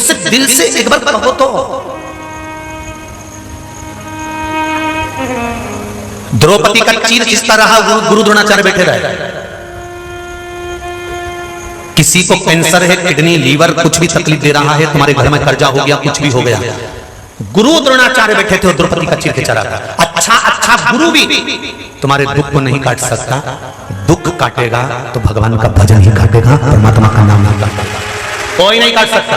मुझसे दिल से एक बार कहो तो। द्रौपदी का चीर खिंचता रहा, गुरु द्रोणाचार्य बैठे रहे। किसी को कैंसर है, किडनी, लीवर, कुछ भी तकलीफ दे रहा है, तुम्हारे घर में कर्जा हो गया, कुछ भी हो गया, गुरु द्रोणाचार्य बैठे थे और द्रौपदी का चीर खिंचा रहा था। अच्छा गुरु भी तुम्हारे दुख को नहीं काट सकता। दुख काटेगा तो भगवान का भजन ही काटेगा, परमात्मा का नाम नहीं काटेगा, कोई नहीं काट सकता।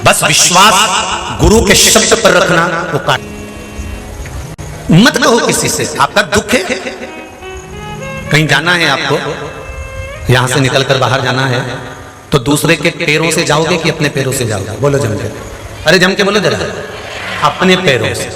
बस विश्वास गुरु के शब्द पर रखना, वो काट। मत कहो किसी से आपका दुख है, कहीं जाना है आपको, यहां से निकलकर बाहर जाना है, तो दूसरे के पैरों से जाओगे कि अपने पैरों से जाओगे? बोलो जम के, अरे जम के बोलो जरा, अपने पैरों से।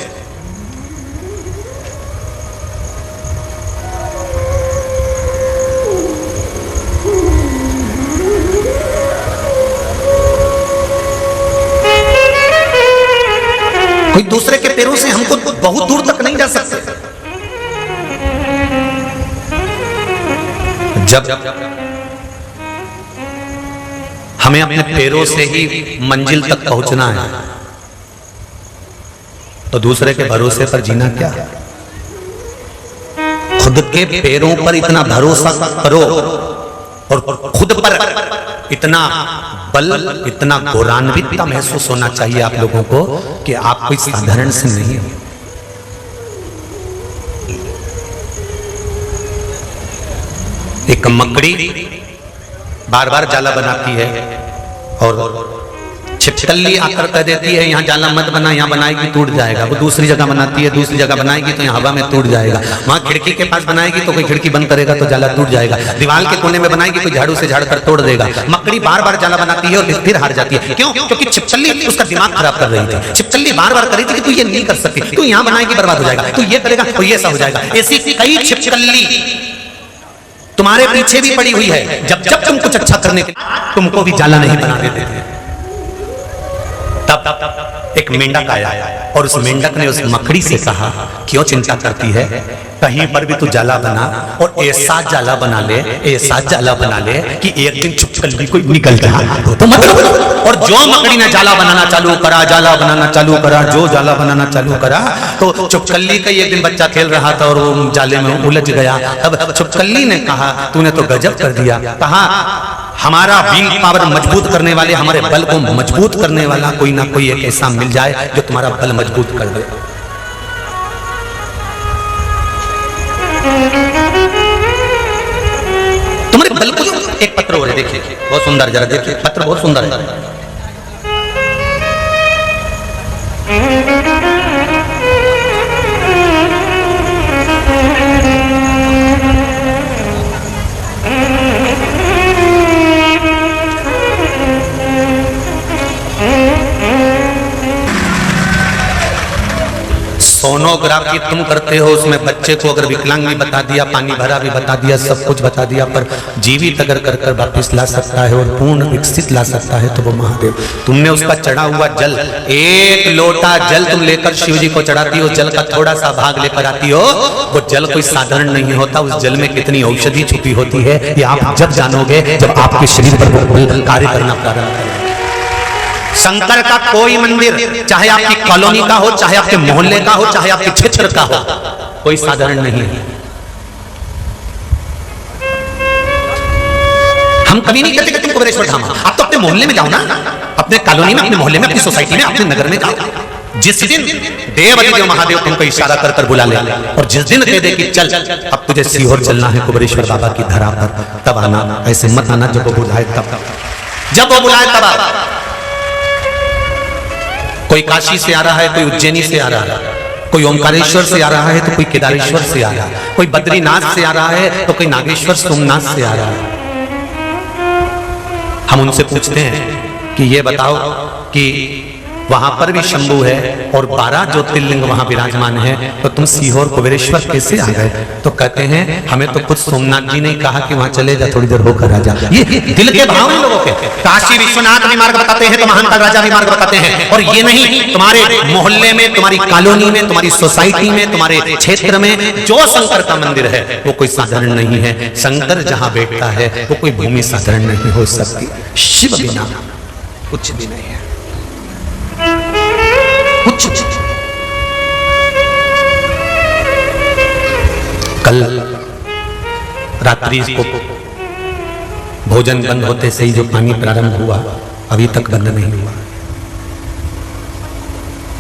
कोई दूसरे के पैरों से हमको बहुत दूर तक नहीं जा सकते। जब हमें अपने पैरों से ही मंजिल तक पहुंचना है, तो दूसरे के भरोसे पर जीना क्या? खुद के पैरों पर इतना भरोसा करो और खुद पर इतना बल, इतना गौरवान्वित महसूस होना चाहिए आप लोगों को कि आप कोई साधारण से नहीं हो। एक मकड़ी बार बार जाला बनाती है और छिपकली आकर कह देती है यहाँ जाला मत बना, यहाँ बनाएगी टूट जाएगा। वो दूसरी जगह बनाती है, दूसरी जगह बनाएगी तो यहाँ हवा में टूट जाएगा। वहां खिड़की के पास बनाएगी तो कोई खिड़की बंद करेगा तो जाला टूट जाएगा। दीवार के कोने में बनाएगी कोई झाड़ू से झाड़ कर तोड़ देगा। मकड़ी बार बार जाला बनाती है और फिर हार जाती है। क्यों? क्योंकि छिपकली उसका दिमाग खराब कर रही थी। छिपकली बार बार कर रही थी कि तू ये नहीं कर सकती, तू यहाँ बनाएगी बर्बाद हो जाएगा, तू ये करेगा तो ये ऐसा हो जाएगा। ऐसी कई छिपकली तुम्हारे पीछे भी पड़ी हुई है। जब जब तुम कुछ अच्छा करने के तुमको भी जाला नहीं बना देते थे। तब एक मेंढक आया और उस मेंढक ने उस मकड़ी से कहा, क्यों चिंता करती है, कहीं पर भी तू जाला बना और ऐसा जाला बना ले, ऐसा जाला बना ले कि एक दिन छिपकली कोई निकल जाए तो मत। और जो मकड़ी ने जाला बनाना चालू करा, जाला बनाना चालू करा, जो जाला बनाना चालू करा, तो छिपकली का एक दिन बच्चा खेल रहा था और वो जाले में उलझ गया। अब छिपकली ने कहा, तूने तो गजब कर दिया। कहा, हमारा विल पावर मजबूत करने वाले, हमारे बल को मजबूत करने वाला कोई ना कोई एक ऐसा मिल जाए जो तुम्हारा बल मजबूत कर दे। तुम्हारे बल को एक पत्र हो रहा है, देखिए बहुत सुंदर, जरा देखिए पत्र बहुत सुंदर है। सोनोग्राफी तुम करते हो, उसमें बच्चे को अगर विकलांग भी बता दिया, पानी भरा भी बता दिया, सब कुछ बता दिया, पर जीवित अगर कर कर वापिस ला सकता है और पूर्ण विकसित ला सकता है तो वो महादेव। तुमने उसका चढ़ा हुआ जल, एक लोटा जल तुम लेकर शिव जी को चढ़ाती हो, जल का थोड़ा सा भाग लेकर आती हो, वो जल कोई साधारण नहीं होता। उस जल में कितनी औषधि छुपी होती है ये आप जब जानोगे, जब आपके शरीर पर कार्य करना प्रारंभ करेगा। शंकर का कोई मंदिर, चाहे आपकी कॉलोनी का हो, चाहे आपके मोहल्ले का हो, चाहे आपके क्षेत्र का हो, कोई साधारण नहीं है। हम कभी नहीं कहते कि तुम कुबेरेश्वर धाम, आप तो अपने मोहल्ले में जाओ ना, अपने कॉलोनी में, अपने मोहल्ले में, अपनी सोसाइटी में, अपने नगर में जाओ। जिस दिन देव महादेव तुमको इशारा कर कर बुला ले और जिस दिन कह दे कि चल अब तुझे सीहोर चलना है कुबेरेश्वर बाबा की धरा पर, तब आना। ऐसे मत आना जब वो बुलाए तब, जब वो बुलाए तब आ। कोई काशी से आ रहा है, कोई उज्जैनी से आ रहा है, कोई ओमकारेश्वर से आ रहा है तो कोई केदारेश्वर से आ रहा है, कोई बद्रीनाथ से आ रहा है तो कोई नागेश्वर सोमनाथ से आ रहा है। हम उनसे पूछते हैं कि ये बताओ कि वहां पर भी शंभू है और 12 ज्योतिर्लिंग वहां विराजमान है, तो तुम सीहोर कुबेरेश्वर कैसे आ गए? तो कहते हैं हमें तो खुद सोमनाथ जी ने कहा कि वहां चले जा, थोड़ी देर होकर आ जा। ये दिल के भाव हैं लोगों के। काशी विश्वनाथ भी मार्ग बताते हैं तो महानता राजा भी मार्ग बताते हैं। और ये नहीं, तुम्हारे मोहल्ले में, तुम्हारी कॉलोनी में, तुम्हारी सोसाइटी में, तुम्हारे क्षेत्र में जो शंकर का मंदिर है वो कोई साधारण नहीं है। शंकर जहां बैठता है वो कोई भूमि साधारण नहीं हो सकती। शिव बिना कुछ भी नहीं है, कुछ। कल रात्रि को भोजन बंद होते से ही जो पानी प्रारंभ हुआ अभी तक बंद नहीं हुआ।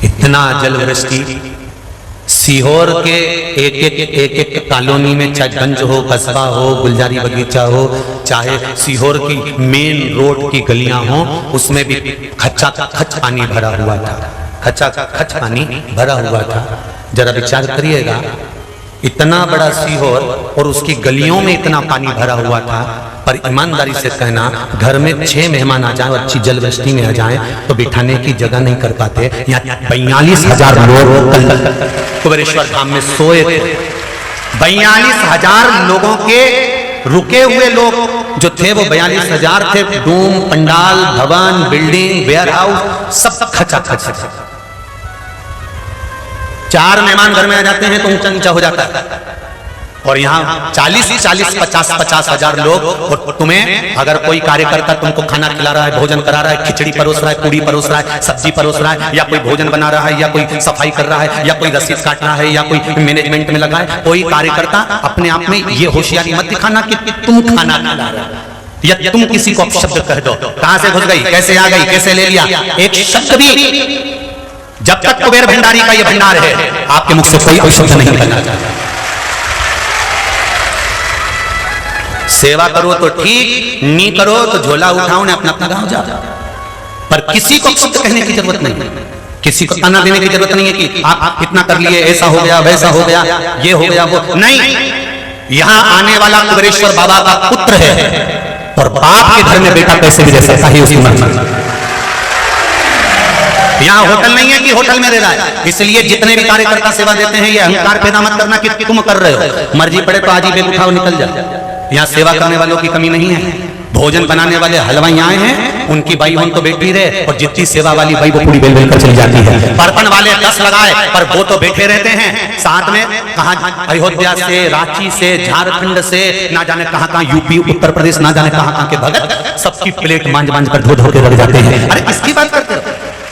इतना जल वृष्टि सीहोर के एक कॉलोनी में, चाहे गंज हो, कस्बा हो, गुलजारी बगीचा हो, चाहे सीहोर की मेन रोड की गलियां हो, उसमें भी खच्चा खच पानी भरा हुआ था, खच्चा खच पानी भरा हुआ था। जरा विचार करिएगा, इतना बड़ा सीहोर और उसकी गलियों में इतना पानी भरा हुआ था, पर ईमानदारी से कहना, घर में 6 मेहमान आ जाएं और अच्छी जलवृष्टि में आ जाएं तो बिठाने की जगह नहीं कर पाते। यहाँ 42,000 लोग कल कुबेरेश्वर धाम में सोए थे। 42,000 लोगों के रुके हुए लोग जो थे वो 42,000 थे। डूम, पंडाल, भवन, बिल्डिंग, वेयर हाउस सब खचा खच। 4 मेहमान घर में आ जाते हैं तो ऊंचा नीचा हो जाता है, और यहाँ 50 हजार लोग। और तुम्हें अगर कोई कार्यकर्ता तुमको खाना खिला रहा है, भोजन करा रहा है, खिचड़ी परोस रहा है, पूड़ी परोस रहा है, सब्जी परोस रहा है, या कोई भोजन बना रहा है, या कोई सफाई कर रहा है, या कोई रसीद काट रहा है, या कोई मैनेजमेंट में लगा है, कोई कार्यकर्ता अपने आप में ये होशियारी मत दिखाना कि तुम खाना खिला रहे हो, या तुम किसी को अपशब्द कह दो, कहां से घुस गई, कैसे आ गई, कैसे ले लिया, एक शब्द भी। जब तक कुबेर भंडारी का ये भंडार है, आपके मुख से कोई अपशब्द नहीं निकलना चाहिए। सेवा करो तो ठीक, नहीं करो तो झोला उठाओ ने अपना अपना गांव जाओ, पर किसी को शब्द कहने की जरूरत नहीं, किसी को ताना देने की जरूरत नहीं है कि आप इतना कर लिए, ऐसा हो गया, वैसा हो गया, ये हो गया, वो नहीं। यहां आने वाला कुबेरेश्वर बाबा का पुत्र है, और बाप के घर में बेटा कैसे भी रह सकता है उसकी मर्जी। यहाँ होटल नहीं है कि होटल में दे रहा है। इसलिए जितने भी कार्यकर्ता सेवा देते हैं, ये अहंकार पैदा मत करना कि तुम कर रहे हो, मर्जी पड़े तो आज ही बेग उठाओ निकल जाओ। यहाँ सेवा करने वालों की कमी नहीं है। भोजन बनाने वाले हलवाई आए हैं, उनकी बाई होन तो बैठी रहे, और जितनी सेवा वाली बाई वो पूरी बेल बेल कर चली जाती है। बर्तन वाले 10 लगाए, पर वो तो बैठे रहते हैं साथ में। कहाँ अयोध्या से, रांची से, झारखंड से, ना जाने कहाँ कहाँ, यूपी, उत्तर प्रदेश, ना जाने कहाँ कहाँ के भगत सबकी प्लेट मांझ मांझ कर धो धो के रख जाते हैं। अरे किसकी बात करते हो?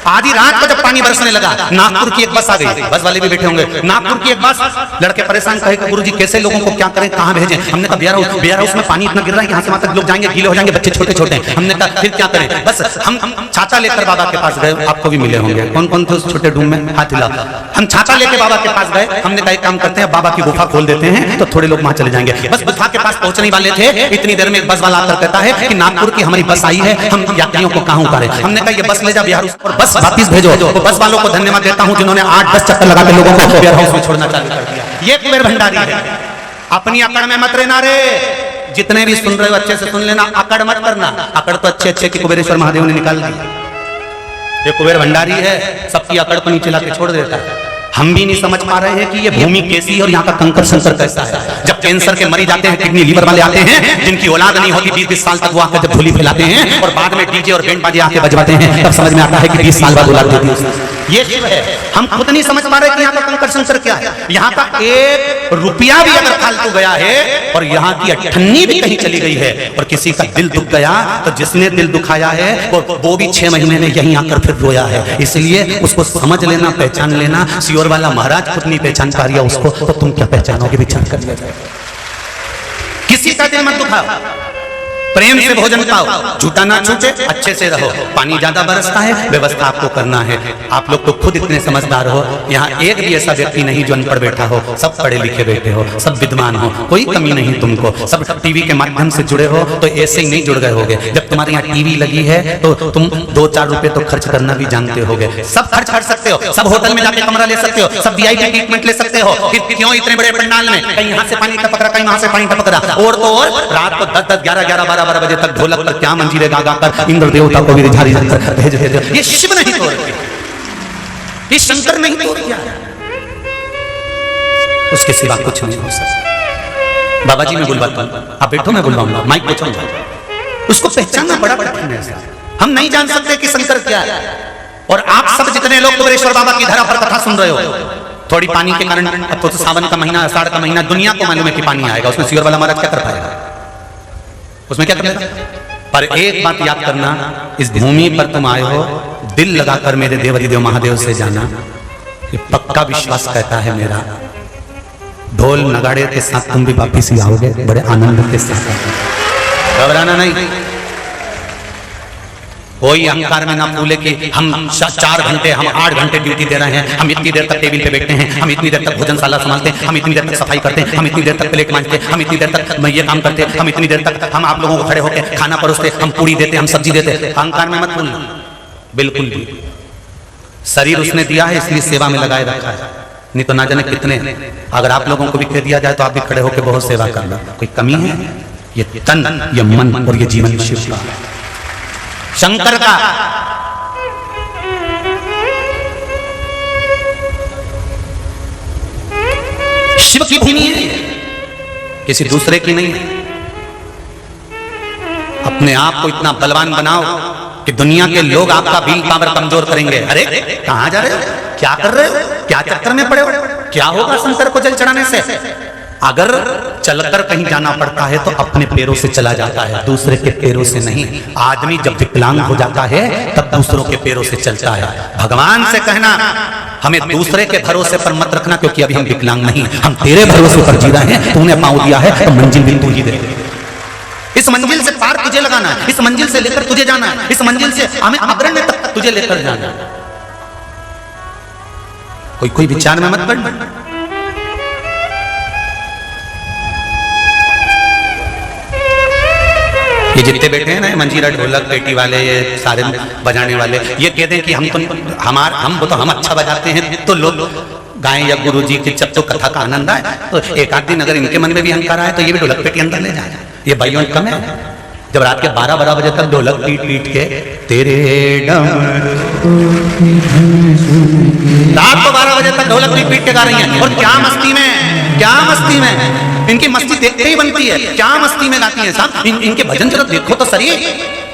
आधी रात को जब पानी बरसने लगा, नागपुर की एक बस आ गई, बस वाले भी बैठे होंगे, नागपुर की एक बस, लड़के परेशान कहे कि गुरुजी कैसे लोगों को क्या करें, कहां भेजें। हमने कहा बिहार हाउस में पानी इतना गिर रहा है, यहाँ से वहां तक लोग जाएंगे, गीले हो जाएंगे, बच्चे छोटे छोटे हैं। हमने कहा फिर क्या करें, बस हम छाता लेकर बाबा के पास गए। आपको भी मिले होंगे, कौन कौन थे उस छोटे डूम में, हाथ हिला। हम छाता लेके बाबा के पास गए। हमने कहा एक काम करते हैं, बाबा की गुफा खोल देते हैं तो थोड़े लोग वहां चले जाएंगे। बस गुफा के पास पहुंचने वाले थे, इतनी देर में एक बस वाला आकर कहता है कि नागपुर की हमारी बस आई है, हम यात्रियों को कहां उतारें। हमने कहा ये बस ले जा बिहार और बस वापिस भेजो। तो बस वालों को धन्यवाद देता हूं जिन्होंने 8-10 चक्कर लगा के लोगों को वेयर हाउस में छोड़ना चालू कर दिया। ये कुबेर भंडारी है। अपनी अकड़ में मत रहना रे। जितने भी सुन रहे हो अच्छे से सुन लेना, अकड़ मत करना। अकड़ तो अच्छे अच्छे की कुबेरेश्वर महादेव ने निकाल दी। ये कुबेर भंडारी है, सबकी अकड़ को नीचे लाके छोड़ देता है। हम भी नहीं समझ पा रहे हैं कि ये भूमि कैसी है और यहाँ का कंकर संकर कैसा है। जब कैंसर के मरीज आते हैं, किडनी लीवर वाले आते हैं, जिनकी औलाद नहीं होती 20-20 साल तक, वो आकर जब धूली फैलाते हैं और बाद में डीजे और बैंड बाजे आके बजवाते हैं, तब समझ में आता है कि 20 साल बाद औलाद देती है। ये शिव है। हम खुद नहीं समझ पा रहे कि यहाँ का कंकर संकर क्या है। यहाँ का 1 रुपया भी अगर फालतू गया है और यहाँ की 98 भी कहीं चली गई है और किसी का दिल दुख गया, तो जिसने दिल दुखाया है वो भी 6 महीने में यहीं आकर फिर रोया है। इसलिए उसको समझ लेना, पहचान लेना। सीहोर वाला महाराज खुद नहीं पहचान पा रहा उसको, तो तुम क्या पहचानोगे? विचार कर लिया जाए। किसी का दिल मत दुखाओ, प्रेम से भोजन खाओ, झूठा ना छूटे, अच्छे से रहो। पानी ज्यादा बरसता है, व्यवस्था आपको करना है। आप लोग तो खुद इतने समझदार हो, यहाँ एक भी ऐसा व्यक्ति नहीं जो अनपढ़ बैठा हो। सब पढ़े लिखे बैठे हो, सब विद्वान हो, कोई कमी नहीं तुमको। सब टीवी के माध्यम से जुड़े हो तो ऐसे ही नहीं जुड़ गए होगे। जब तुम्हारे यहाँ टीवी लगी है तो तुम 2-4 रुपए तो खर्च करना भी जानते होगे। सब खर्च कर सकते हो, सब होटल में जाके कमरा ले सकते हो, सब VIP ट्रीटमेंट ले सकते हो। फिर क्यों इतने बड़े पंडाल में कहीं यहाँ से पानी टपक रहा, कहीं वहां से पानी टपक रहा, और तो और रात को 10-10, 11-11, 12-12 बजे तक ढोलक पर क्या मंजीरे गा कर इंद्र देवता को भी रिझा कर भेज। ये शिव नहीं तोड़ दिया, ये शंकर नहीं तोड़ दिया, उसके सिवा कुछ नहीं हो सकता। बाबा जी मैं बुलवाता हूं, आप बैठो, मैं बुलवाऊंगा, माइक पहुंचाऊंगा। उसको पहचानना बड़ा कठिन है। हम नहीं जान सकते कि शंकर क्या है। और आप सब जितने लोग कुबेरेश्वर बाबा की धरा पर कथा सुन रहे हो, थोड़ी पानी के कारण, अब तो सावन का महीना, आषाढ़ का महीना, दुनिया को मालूम है कि पानी आएगा, उसमें सीहोर वाला महाराज क्या कर पाएगा? उसमें क्या कर लेगा? पर एक बात याद करना, इस भूमि पर तुम आए हो, दिल लगाकर मेरे देवाधिदेव महादेव से जाना, ये पक्का विश्वास कहता है मेरा। ढोल नगाड़े के साथ तुम भी वापिस ही आओगे बड़े आनंद के साथ, घबराना नहीं। कोई अहंकार में ना भूले कि हम 4 घंटे, हम 8 घंटे ड्यूटी दे रहे हैं, हम इतनी देर तक टेबल पे बैठते हैं, हम इतनी देर तक भोजनशाला संभालते हैं, हम इतनी देर तक सफाई करते हैं, हम इतनी देर तक प्लेट मांजते हैं, हम इतनी देर तक मैं ये काम करते हैं, हम इतनी देर तक हम आप लोगों को खड़े होकर खाना परोसते, हम पूरी देते, हम सब्जी देते। अहंकार में मत भूलना बिल्कुल भी। शरीर उसने दिया है इसलिए सेवा में लगाए रखा है, नहीं तो ना जाने कितने। अगर आप लोगों को भी कह दिया जाए तो आप भी खड़े होकर बहुत सेवा करना, कोई कमी है? ये तन, ये मन और ये जीवन शिव का, शंकर का। शिव की भूमि है, किसी दूसरे की नहीं है। अपने आप को इतना बलवान बनाओ कि दुनिया के लोग आपका विल पावर कमजोर करेंगे। अरे कहां जा रहे हो, क्या कर रहे हो, क्या चक्कर में पड़े हो, क्या होगा शंकर को जल चढ़ाने से? अगर चलकर कहीं जाना पड़ता है तो अपने पैरों से चला जाता है, दूसरे के पैरों से नहीं। आदमी जब विकलांग हो जाता है तब दूसरों के पैरों से चलता है। भगवान से कहना हमें दूसरे के भरोसे पर मत रखना, क्योंकि अभी हम विकलांग नहीं, हम तेरे भरोसे पर जी रहे हैं। तूने पांव दिया है तो मंजिल भी तू ही दे। इस मंजिल से पार तुझे लगाना है, इस मंजिल से लेकर तुझे जाना है, इस मंजिल से हमें अग्रण्य तक तुझे लेकर जाना है। कोई विचार में मत पड़। ये जितने बैठे हैं ना, मंजीरा, ढोलक, पेटी वाले, ये सारे बजाने वाले, ये कहते हैं कि हम अच्छा बजाते हैं तो लोग गाएं या गुरु जी की जब तो कथा का आनंद आए। तो एक आध दिन अगर इनके मन में भी अहंकार आए तो ये भी ढोलक पेटी अंदर ले जाए। ये भाइयों कम है, जब रात के 12 बजे तक ढोलक पीट पीट के तेरे रात को 12 बजे तक ढोलक पीट के गा रही हैं। और क्या मस्ती में, क्या मस्ती में, इनकी मस्ती देखते ही बनती है। क्या मस्ती में गाती हैं साहब, इनके भजन जरा देखो तो सही।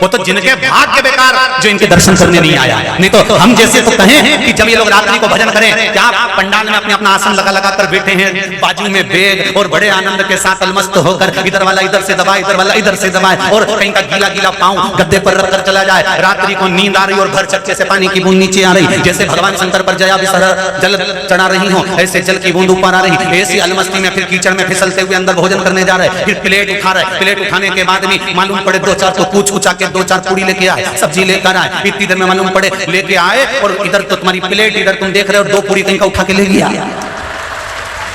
वो तो जिनके भाग्य बेकार जो इनके दर्शन करने नहीं आया, नहीं तो हम जैसे तो कहें कि जब ये लोग रात्रि को भजन करें, क्या पंडाल में अपने अपना आसन लगा लगा कर बैठे हैं, बाजू में बेग और बड़े आनंद के साथ अलमस्त होकर, इधर वाला इधर से दबाए, इधर वाला इधर से दबाए, और कहीं का गीला गीला पांव गद्दे पर रखकर चला जाए। रात्रि को नींद आ रही और भर चक्के से पानी की बूंद नीचे आ रही, जैसे भगवान शंकर पर जया विसर जल चढ़ा रही हो, ऐसे जल की बूंद ऊपर आ रही। ऐसी अलमस्ती में फिर कीचड़ में फिसलते हुए अंदर भोजन करने जा रहे, फिर प्लेट उठा रहे, प्लेट उठाने के बाद भी मालूम पड़े 2-4 तो पूछ उछा के 2-4 पूड़ी लेके आए, सब्जी लेकर आए, इतनी देर में मालूम पड़े लेके आए और इधर तो तुम्हारी प्लेट, इधर तुम देख रहे हो 2 पूड़ी कहीं का उठा के ले गया।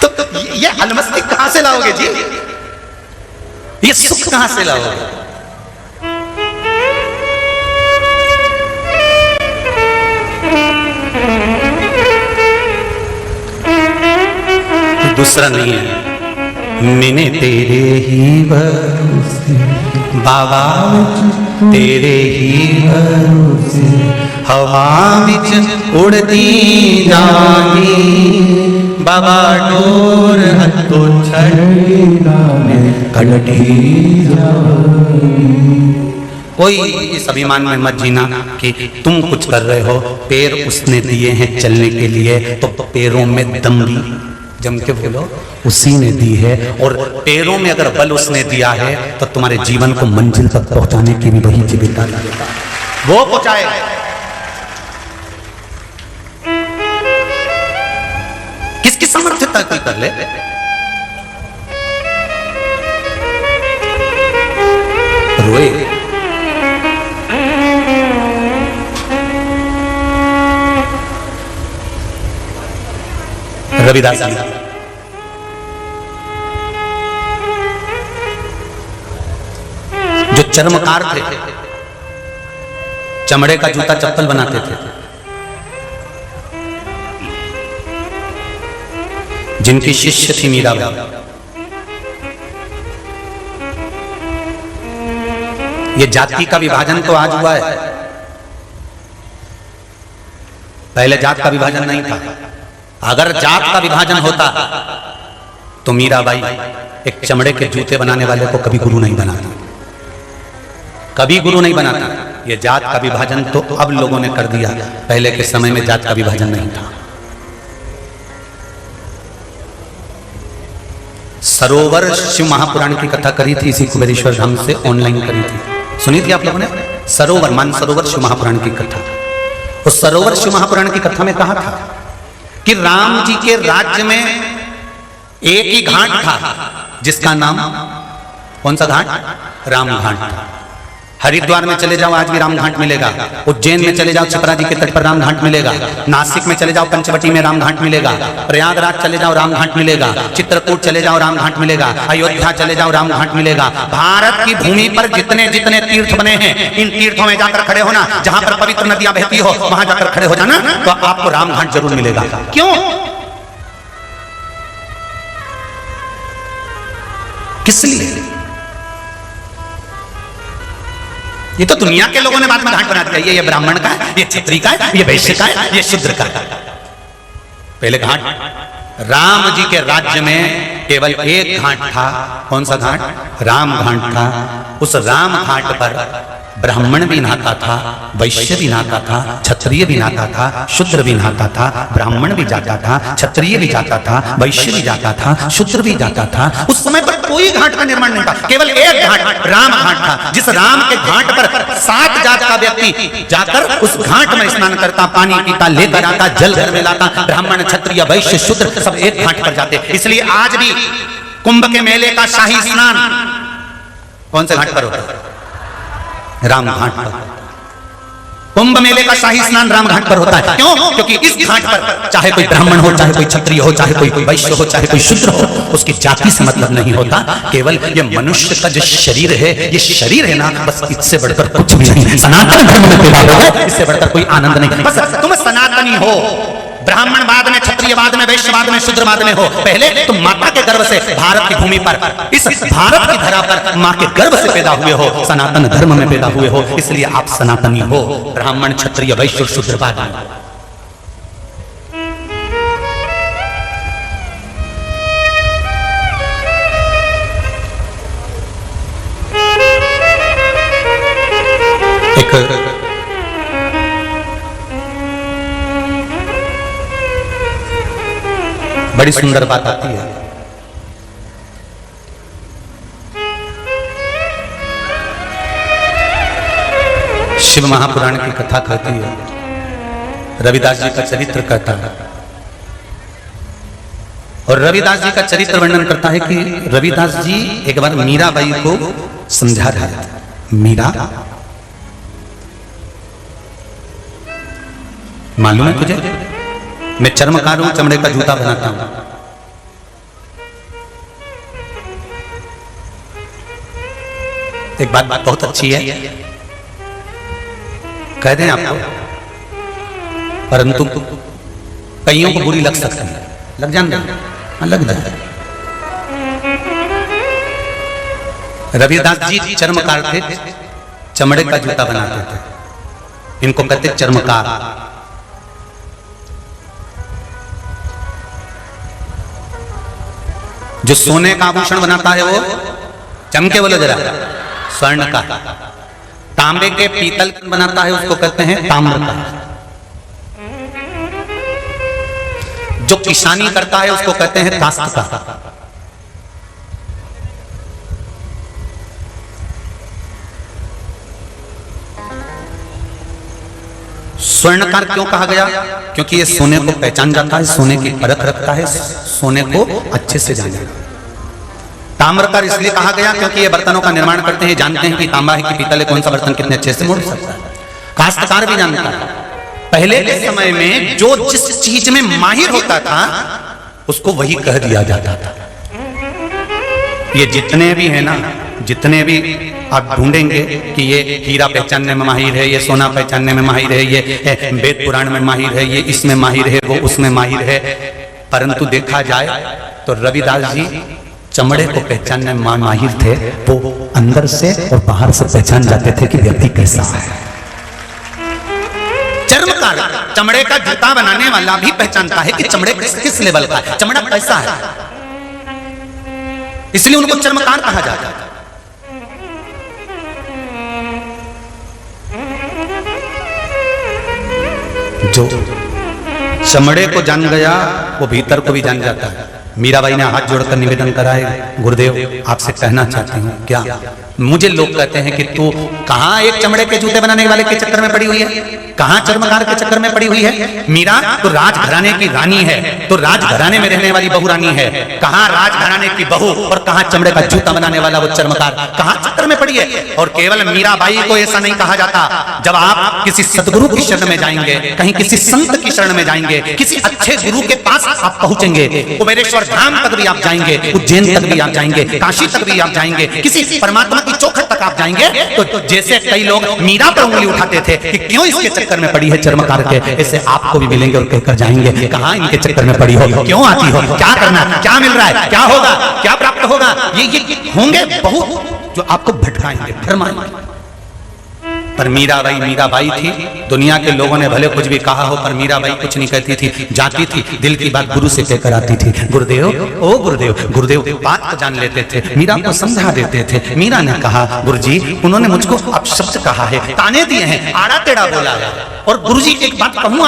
तो ये अलमस्ती कहां से लाओगे जी, ये सुख कहां से लाओगे? दूसरा नहीं है। मैंने तेरे ही भरोसे बाबा, तेरे ही भरोसे हवा विच उड़ती जानी, बाबा डोर हत्थों छड़ीदा में कलटी जानी। कोई इस अभिमान में मत जीना कि तुम कुछ कर रहे हो। पैर उसने दिए हैं चलने के लिए, तो पैरों में दम भी, जम के बोलो, उसी ने दी है। और पैरों में अगर बल उसने दिया है तो तुम्हारे जीवन को मंजिल तक पहुंचाने की भी वही जीविका वो पहुंचाए। किसकी समर्थता कोई कर ले। रोए रविदास जी जो चर्मकार थे, चमड़े का जूता चप्पल बनाते थे, जिनकी शिष्य थी मीराबाई। ये जाति का विभाजन तो आज हुआ है, पहले जात का विभाजन नहीं था। अगर जात का विभाजन होता तो मीराबाई एक चमड़े के जूते बनाने वाले को कभी गुरु नहीं बनाता, कभी गुरु नहीं बनाता। ये जात का विभाजन तो अब लोगों ने कर दिया, पहले के समय में जात का विभाजन नहीं था। सरोवर शिव महापुराण की कथा करी थी, इसी कुबेरेश्वर धाम से ऑनलाइन करी थी। सुनी थी आप लोगों ने? सरोवर, मानसरोवर शिव महापुराण की कथा। उस सरोवर शिव महापुराण की कथा में कहा था कि राम जी के राज्य में एक ही घाट था जिसका नाम, कौन सा घाट? राम घाट था। हरिद्वार में चले जाओ आज भी राम घाट मिलेगा, उज्जैन में चले जाओ छिपरा जी के तट पर राम घाट मिलेगा, नासिक में चले जाओ पंचवटी में राम घाट मिलेगा, प्रयागराज चले जाओ राम घाट मिलेगा, चित्रकूट चले जाओ राम घाट मिलेगा, अयोध्या चले जाओ राम घाट मिलेगा। भारत की भूमि पर जितने जितने तीर्थ बने हैं, इन तीर्थों में जाकर खड़े होना, जहां पर पवित्र नदियां बहती हो वहां जाकर खड़े हो जाना, तो आपको राम घाट जरूर मिलेगा। क्यों? किस लिए? ये तो दुनिया के लोगों ने बाद में घाट बना दिया, ये ब्राह्मण का है, ये क्षत्रिय का है, ये वैश्य का है, ये शूद्र का है। पहले घाट राम जी के राज्य में केवल एक घाट था। कौन सा घाट? राम घाट था। उस राम घाट पर ब्राह्मण भी नहाता था, वैश्य भी नहाता था, क्षत्रिय भी नहाता था, शूद्र भी नहाता था, ब्राह्मण भी जाता था, क्षत्रिय भी जाता था, वैश्य भी जाता था, शूद्र भी जाता था। उस समय पर कोई घाट का निर्माण नहीं था, केवल एक घाट राम घाट था। जिस राम के घाट पर 7 जात का व्यक्ति जाकर उस घाट में स्नान करता, पानी पीता, लेकर आता, जल घर में लाता। ब्राह्मण, क्षत्रिय, वैश्य, शूद्र सब एक घाट पर जाते। इसलिए आज भी कुंभ के मेले का शाही स्नान कौन से घाट पर होता है? राम घाट पर। कुंभ मेले का शाही स्नान राम घाट पर होता है। क्यों? क्योंकि इस घाट पर चाहे कोई ब्राह्मण हो, चाहे कोई क्षत्रिय हो, चाहे कोई वैश्य हो, चाहे कोई शूद्र हो, उसकी जाति से मतलब नहीं होता। केवल ये मनुष्य का जो शरीर है, ये शरीर है ना, बस इससे बढ़कर कुछ भी नहीं। सनातन धर्म में पैदा हो, इससे बढ़कर कोई आनंद नहीं। बस तुम सनातनी हो, ब्राह्मणवाद में, क्षत्रियवाद में, वैश्यवाद में, शूद्रवाद में हो। पहले तुम माता के गर्भ से भारत की भूमि पर, इस भारत की धरा पर मां के गर्भ से पैदा हुए हो, सनातन धर्म में पैदा हुए हो, इसलिए आप सनातनी हो। ब्राह्मण, क्षत्रिय, वैश्य और शूद्रवाद में बड़ी सुंदर बात आती है। शिव महापुराण की कथा कहती है, रविदास जी का चरित्र कहता है, और रविदास जी का चरित्र वर्णन करता है कि रविदास जी एक बार मीराबाई को समझा रहे थे। मीरा, मालूम है तुझे मैं चर्मकार हूं, चमड़े का जूता बनाता हूं। एक बात बहुत अच्छी है, कह दें आपको, परंतु कईयों को बुरी लग सकती है। लग जाए, लग जाए। रविदास जी चर्मकार थे, चमड़े का जूता बनाते थे। इनको कहते चर्मकार। जो सोने का आभूषण बनाता है वो चमके बोलो जरा, स्वर्ण का। तांबे के, पीतल बनाता है उसको कहते हैं ताम्र का। जो किसानी करता है उसको कहते हैं काष्ठ का। स्वर्णकार क्यों कहा गया? क्योंकि ये सोने को पहचान जाता है, सोने की परख रखता है, सोने को अच्छे से जान जाता है। ताम्रकार इसलिए कहा गया क्योंकि ये बर्तनों का निर्माण करते हैं, जानते हैं कि तांबा है कि पीतल है, कौन सा बर्तन कितने अच्छे से मोड़ सकता है। काश्तकार भी जानता है। पहले के समय में जो जिस चीज में माहिर होता था उसको वही कह दिया जाता था। ये जितने भी है ना, जितने भी आप ढूंढेंगे कि ये हीरा पहचानने में माहिर है, ये सोना पहचानने में माहिर है, ये वेद पुराण में माहिर है, ये इसमें माहिर है, वो उसमें माहिर है, परंतु देखा जाए तो रविदास जी चमड़े को पहचानने में माहिर थे। वो अंदर से और बाहर से पहचान जाते थे कि व्यक्ति कैसा है। चर्मकार, चमड़े का जूता बनाने वाला भी पहचानता है कि चमड़े किस लेवल का है, चमड़ा कैसा है, इसलिए उनको चर्मकार कहा जाता है। जो चमड़े को जान गया वो भीतर को भी जान जाता है। मीराबाई ने हाथ जोड़कर निवेदन कराए, गुरुदेव आपसे कहना चाहती हूँ क्या मुझे लोग कहते हैं कि तू कहां एक चमड़े के जूते बनाने वाले के चक्कर में पड़ी हुई है, कहां चर्मकार के चक्कर में पड़ी हुई है। मीरा तो राजघराने की रानी है, तो राजघराने में रहने वाली बहू रानी है। कहां राजघराने की बहू और कहां चमड़े का जूता बनाने वाला वो चर्मकार, कहां चक्कर में पड़ी है। और केवल मीराबाई को ऐसा नहीं कहा जाता। जब आप किसी सदगुरु की शरण में जाएंगे, कहीं किसी संत की शरण में जाएंगे, किसी अच्छे गुरु के पास आप पहुंचेंगे, कुबेरेश्वर धाम तक भी आप जाएंगे, उज्जैन तक भी आप जाएंगे, काशी तक भी आप जाएंगे, किसी परमात्मा की चौखट तक आप जाएंगे, तो जैसे कई लोग मीरा पर उंगली उठाते थे कि क्यों इसके चक्कर में पड़ी है चर्मकार के, ऐसे आपको भी मिलेंगे और कहकर जाएंगे कहां इनके चक्कर में पड़ी हो, क्यों आती हो, क्या करना, क्या मिल रहा है, क्या होगा, क्या प्राप्त होगा। ये होंगे बहुत जो आपको भटकाएंगे, भरमाएंगे। पर मीराबाई थी। दुनिया के लोगों ने भले कुछ भी कहा हो, पर मीराबाई कुछ नहीं कहती थी, जाती थी, दिल की बात गुरु से कहकर आती थी। गुरुदेव, ओ गुरुदेव, गुरुदेव बात को जान लेते थे, मीरा को समझा देते थे। मीरा ने कहा, गुरुजी उन्होंने मुझको अपशब्द कहा है, ताने दिए हैं, आड़ा टेढ़ा बोला है। और गुरुजी एक बात कहूं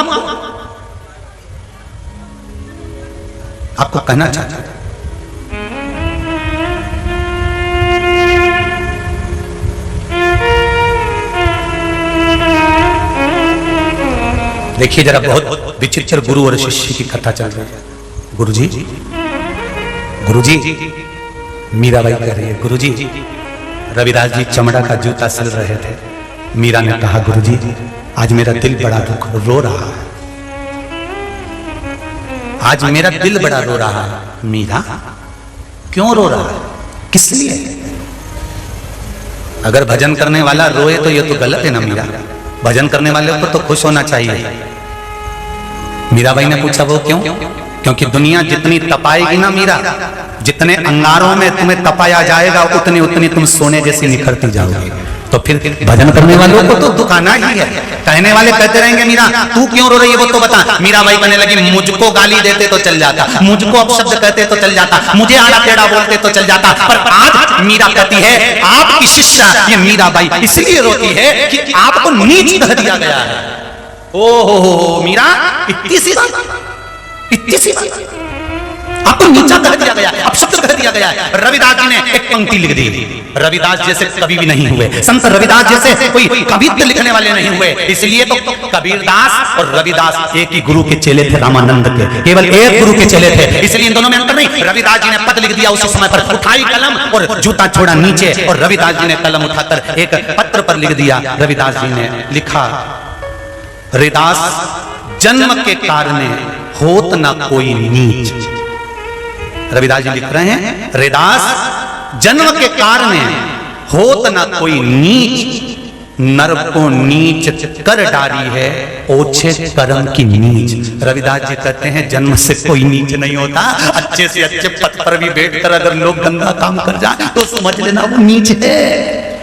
आपको कहना चाहता हूं, देखिए जरा, बहुत विचित्र गुरु और शिष्य की कथा चल रही है। गुरुजी मीराबाई कह रही है, गुरुजी रविदास जी चमड़ा का जूता सिल रहे थे। मीरा ने कहा, गुरुजी आज मेरा दिल बड़ा रो रहा है, आज मेरा दिल बड़ा रो रहा है। मीरा क्यों रो रहा है, किस लिए? अगर भजन करने वाला रोए तो ये तो गलत है ना मीरा, भजन करने वाले को तो खुश होना चाहिए। मीराबाई ने पूछा, वो क्यों? क्योंकि दुनिया जितनी तपाएगी ना मीरा, जितने अंगारों में तुम्हें तपाया जाएगा, उतनी उतनी तुम सोने जैसी निखरती जाओगी। तो फिर भजन करने वालों को तो दुखाना ही है। कहने वाले कहते रहेंगे, मीरा तू क्यों रो रही है वो तो बता। मीराबाई कहने लगी, मुझको गाली देते तो चल जाता, मुझको अपशब्द कहते तो चल जाता, मुझे आड़ा टेढ़ा बोलते तो चल जाता, पर आज मीरा कहती है, आपकी शिष्या ये मीराबाई इसलिए रोती है कि आपको नीच कह दिया गया है। ओहो मीरा, इतनी सी बात, आपको नीचा कह दिया गया, अपशब्द कह दिया गया है। रविदास जी ने एक पंक्ति लिख दी। रविदास जैसे कवि भी नहीं हुए, संत रविदास जैसे कोई कवित्व लिखने वाले नहीं हुए, इसलिए तो कबीरदास और रविदास एक ही गुरु के चेले थे, रामानंद के, केवल एक गुरु के चेले थे, इसलिए इन दोनों में अंतर नहीं। रविदास जी ने पद लिख दिया उसी समय पर, उठाई कलम और जूता छोड़ा नीचे, और रविदास जी ने कलम उठाकर एक पत्र पर लिख दिया। रविदास जी ने लिखा, रविदास जन्म के कारण होत ना कोई नीच। रविदास जी लिख रहे हैं, रविदास जन्म के कारण होत ना कोई नीच, नर को नीच कर डारी है ओछे कर्म की नीच। रविदास जी कहते हैं, जन्म से कोई नीच नहीं होता, अच्छे से अच्छे पद पर भी बैठकर अगर लोग गंदा काम कर जाए तो समझ लेना वो नीच है।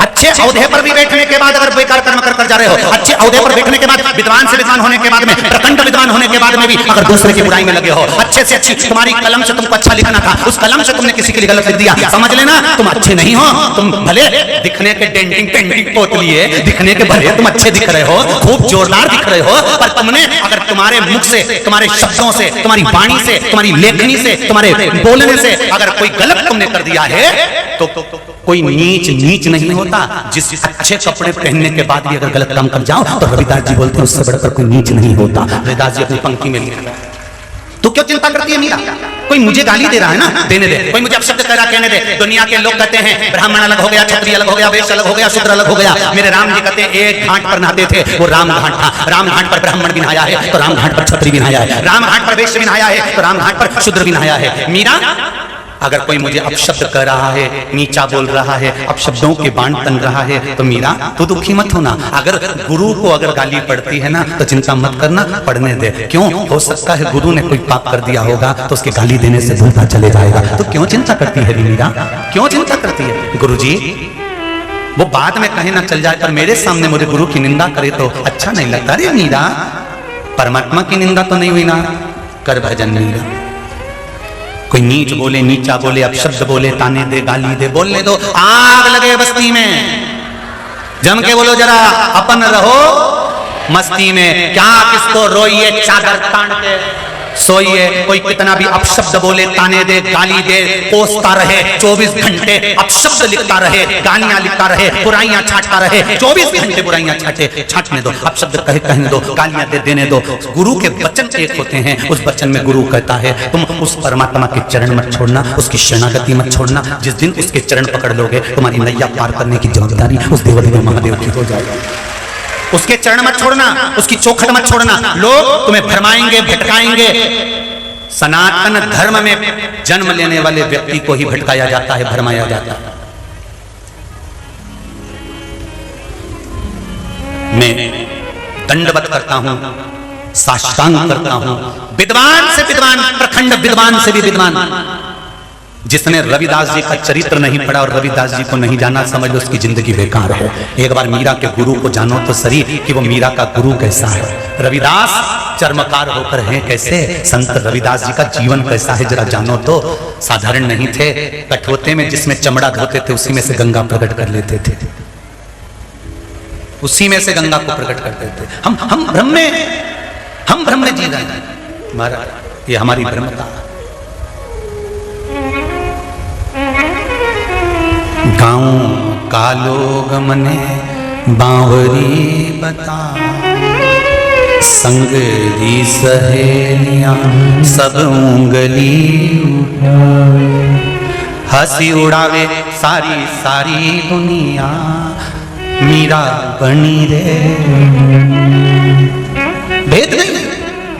अच्छे औहदे पर भी बैठने के बाद अगर बेकार कर्म कर जा रहे हो, अच्छे औहदे पर बैठने के बाद, विद्वान से विद्वान होने के बाद में, प्रखंड विद्वान होने के बाद में भी अगर दूसरे की बुराई में लगे हो, अच्छे से अच्छी तुम्हारी कलम से तुमको अच्छा लिखना था, उस कलम से तुमने किसी के लिए गलत लिख दिया, समझ लेना तुम अच्छे नहीं हो। तुम भले दिखने के डेंटिंग पेंटिंग पोतली है, दिखने के भले तुम अच्छे दिख रहे हो, खूब जोरदार दिख रहे हो, पर तुमने अगर तुम्हारे मुख से, तुम्हारे शब्दों से, तुम्हारी वाणी से, तुम्हारी लेखनी से, तुम्हारे बोलने से अगर कोई गलत तुमने कर दिया है तो कोई नीच नहीं होता। जिस अच्छे कपड़े पहनने के बाद भी अगर गलत काम कर जाओ तो रविदास जी बोलते हैं उससे बढ़कर कोई नीच नहीं होता। रविदास जी अपनी पंक्ति में लिख रहे हैं। तू क्यों चिंता करती है मीरा? कोई मुझे गाली दे रहा है ना, देने दे। कोई मुझे अपशब्द कह रहा, कहने दे। दुनिया के लोग कहते हैं ब्राह्मण अलग हो गया, क्षत्रिय अलग हो गया, वैश्य अलग हो गया, शूद्र अलग हो गया। मेरे राम जी कहते हैं एक घाट पर नहाते थे, वो राम घाट था। राम घाट पर ब्राह्मण भी नहाया है तो राम घाट पर क्षत्रिय भी नहाया है, राम घाट पर वैश्य भी नहाया है तो राम घाट पर शूद्र भी नहाया है। मीरा अगर कोई मुझे अपशब्द कह रहा है, नीचा बोल रहा है, अपशब्दों के बाण तन रहा है, तो मीरा तो दुखी मत होना। अगर गुरु को अगर गाली पड़ती है ना तो चिंता मत करना, पढ़ने दे। क्यों? हो सकता है गुरु ने कोई पाप कर दिया होगा तो उसके गाली देने से धूलता चले जाएगा। तो क्यों चिंता करती है मीरा? क्यों चिंता करती है? गुरुजी वो बाद में कहीं ना चल जाए, पर मेरे सामने मुझे गुरु की निंदा करे तो अच्छा नहीं लगता। अरे मीरा, परमात्मा की निंदा तो नहीं हुई ना, कर भजन मीरा। कोई नीच बोले, नीचा बोले, अपशब्द बोले, ताने दे, गाली दे, बोलने दो। आग लगे बस्ती में, जम के बोलो जरा, अपन रहो मस्ती में। क्या किसको रोइए चादर तान के, सोइए, कोई कितना भी अपशब्द बोले, ताने दे, गाली दे, कोसता रहे, 24 घंटे अपशब्द लिखता रहे, गालियां लिखता रहे, बुराइयां छांटता रहे, 24 घंटे बुराइयां छांटने दो, अपशब्द कहने दो, गालियां देने दो। गुरु के वचन एक होते हैं, उस वचन में गुरु कहता है तुम उस परमात्मा के चरण मत छोड़ना, उसकी शरणागति मत छोड़ना। जिस दिन उसके चरण पकड़ लोगे, तुम्हारी नैया पार करने की जवाबदारी उस देवदेव महादेव की हो जाएगी। उसके चरण मत छोड़ना, उसकी चौखट मत छोड़ना। लोग तुम्हें भरमाएंगे, भटकाएंगे। सनातन धर्म में जन्म लेने वाले व्यक्ति को ही भटकाया जाता है, भरमाया जाता है। मैं दंडवत करता हूं, साष्टांग करता हूं, विद्वान से विद्वान, प्रखंड विद्वान से भी विद्वान, जिसने रविदास जी का चरित्र नहीं पढ़ा और रविदास जी को नहीं जाना, समझ लो उसकी जिंदगी बेकार है। एक बार मीरा के गुरु को जानो तो सही कि वो मीरा का गुरु कैसा है। रविदास चर्मकार होकर हैं कैसे, संत रविदास जी का जीवन कैसा है जरा जानो तो। साधारण नहीं थे, कठोते में जिसमें चमड़ा धोते थे उसी में से गंगा प्रकट कर लेते थे, उसी में से गंगा को प्रकट करते थे। हम भ्रम में जी रहे हैं महाराज, ये हमारी भ्रमता। गाँव का लोग मने बावरी बता, संग दी सहेलियां सब उंगली उठावे, हंसी उड़ावे सारी सारी दुनिया, मीरा बनी रे। भेद नहीं,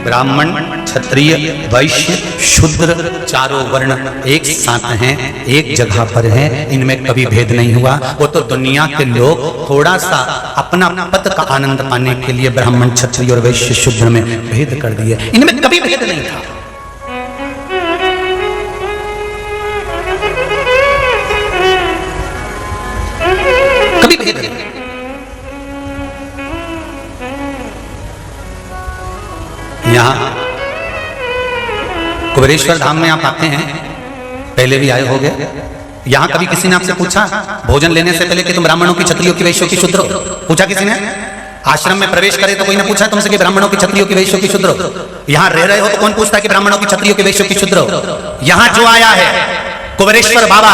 ब्राह्मण, क्षत्रिय, वैश्य, शूद्र, चारों वर्ण एक साथ हैं, एक जगह पर हैं, इनमें कभी भेद नहीं हुआ। वो तो दुनिया के लोग थोड़ा सा अपना पद का आनंद पाने के लिए ब्राह्मण, क्षत्रिय और वैश्य, शूद्र में भेद कर दिए, इनमें कभी भेद नहीं था। कभी भेद नहीं। यहाँ कुबेरेश्वर धाम में आप आते हैं, पहले भी आए होंगे। यहाँ कभी किसी ने आपसे पूछा भोजन लेने से पहले कि तुम ब्राह्मणों की, क्षत्रियों की, वैश्यों की, शूद्र हो? पूछा किसी ने? आश्रम में प्रवेश करे तो कोई ने पूछा तुमसे कि ब्राह्मणों की, क्षत्रियों की, वैश्यों की, शूद्र हो? यहाँ रह रहे हो तो कौन पूछता है कि ब्राह्मणों की, क्षत्रियों की, वैश्यों की, शूद्र हो? यहाँ जो आया है कुबेरेश्वर बाबा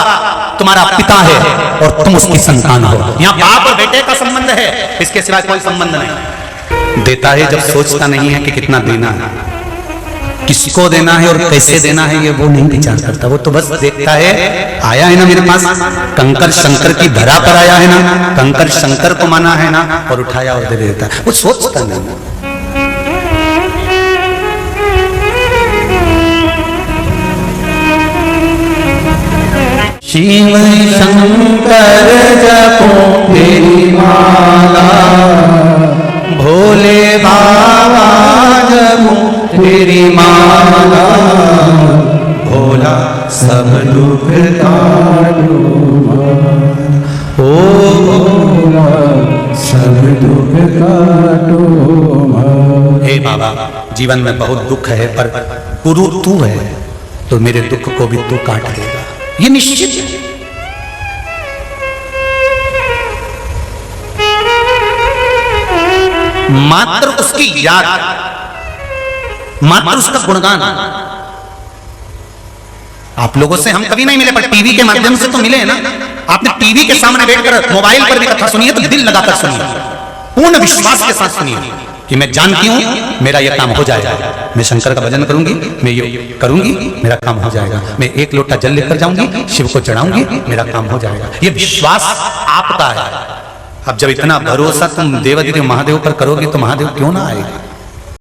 तुम्हारा पिता है और तुम उसकी संतान हो। यहाँ बाप और बेटे का संबंध है, इसके सिवाय कोई संबंध नहीं। देता है जब सोचता नहीं है कि कितना देना है, किसको देना है और कैसे देना है, ये वो नहीं विचार करता। वो तो बस देखता है, आया है ना मेरे पास, कंकर शंकर की धरा पर आया है ना, कंकर शंकर को माना है ना, और उठाया और दे देता है। वो सोचता नहीं। शिव शंकर जपो तेरी माला, भोले बाबा जपो तेरी माला, भोला सब दुख काटो, ओ भोला सब दुख काटो। हे बाबा, जीवन में बहुत दुख है पर गुरु तू है तो मेरे दुख को भी तू काट देगा, ये निश्चित है। मात्र उसकी याद, मात्र उसका गुणगान। आप लोगों से हम कभी नहीं मिले पर टीवी के माध्यम से तो मिले हैं ना। आपने टीवी के सामने बैठकर मोबाइल पर भी कथा सुनी है तो दिल लगाकर सुनिए, पूर्ण विश्वास के साथ सुनिए कि मैं जानती हूं मेरा यह काम हो जाएगा, मैं शंकर का भजन करूंगी, मैं ये करूंगी, मेरा काम हो जाएगा, मैं एक लोटा जल लेकर जाऊंगी, शिव को चढ़ाऊंगी, मेरा काम हो जाएगा। ये विश्वास आपका है। अब जब इतना भरोसा तुम देवदेव महादेव पर करोगे तो महादेव क्यों ना आएगा।